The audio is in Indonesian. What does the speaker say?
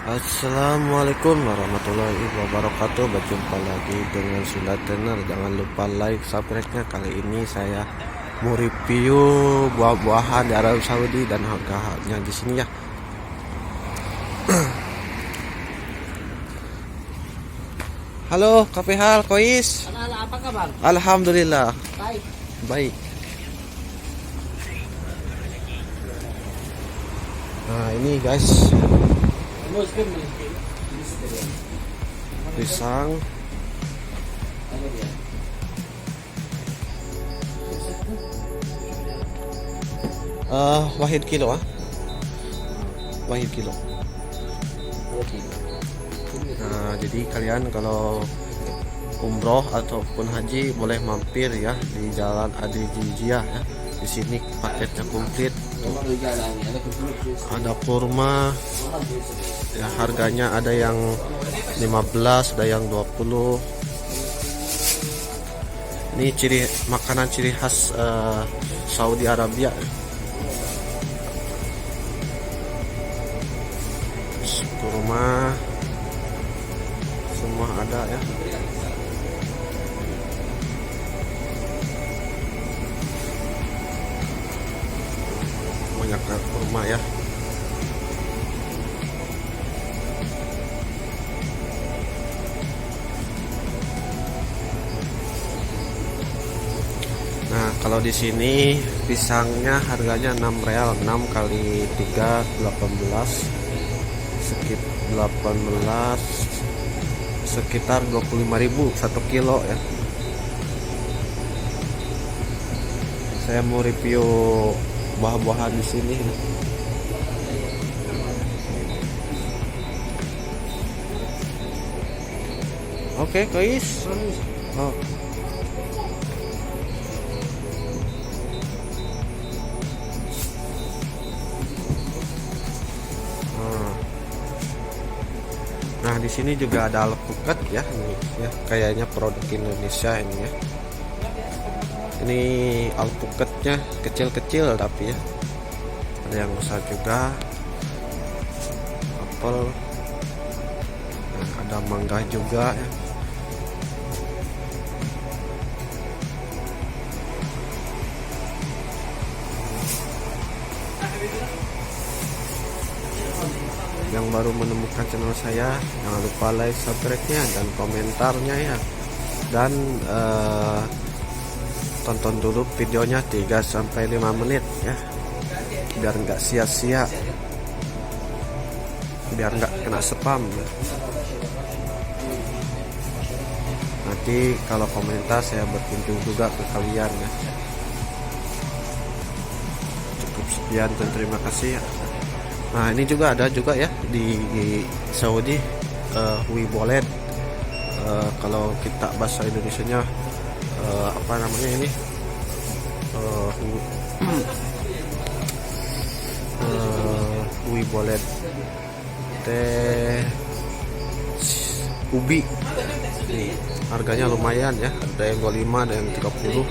Assalamualaikum warahmatullahi wabarakatuh. Berjumpa lagi dengan Sunda Tenor. Jangan lupa like, subscribe-nya. Kali ini saya mau review buah-buahan di Arab Saudi dan harganya di sini ya. Halo, Kafe Hal, Kois. Apa kabar? Alhamdulillah. Baik. Baik. Nah, ini guys, pisang. Wahid kilo ah. Wahid kilo. Nah, jadi kalian kalau umroh ataupun haji boleh mampir ya di Jalan Adi Jijiyah ya. Di sini paketnya komplit. Ada kurma. Ya, harganya ada yang 15, ada yang 20. Ini makanan ciri khas Saudi Arabia. Kurma semua ada ya. Banyak kurma ya. Nah, kalau di sini pisangnya harganya 6 real, 6 kali 3 18 sekitar 25.000 1 kilo ya. Saya mau review buah-buahan di sini. Oke, guys. Oh. Nah, di sini juga ada alpukat ya, ini ya, kayaknya produk Indonesia ini ya. Ini alpukatnya kecil-kecil tapi ya. Ada yang besar juga. Apel. Nah, ada mangga juga ya. Yang baru menemukan channel saya, jangan lupa like, subscribe-nya dan komentarnya ya. Dan tonton dulu videonya 3-5 menit ya, biar nggak sia-sia, biar nggak kena spam ya. Nanti kalau komentar saya berkunjung juga ke kalian ya. Cukup sekian dan terima kasih ya. Nah, ini juga ada juga ya di Saudi, Wiboled. Kalau kita bahasa Indonesianya apa namanya ini? Wiboled teh ubi. Nih, harganya lumayan ya. Ada yang 25, ada yang 30.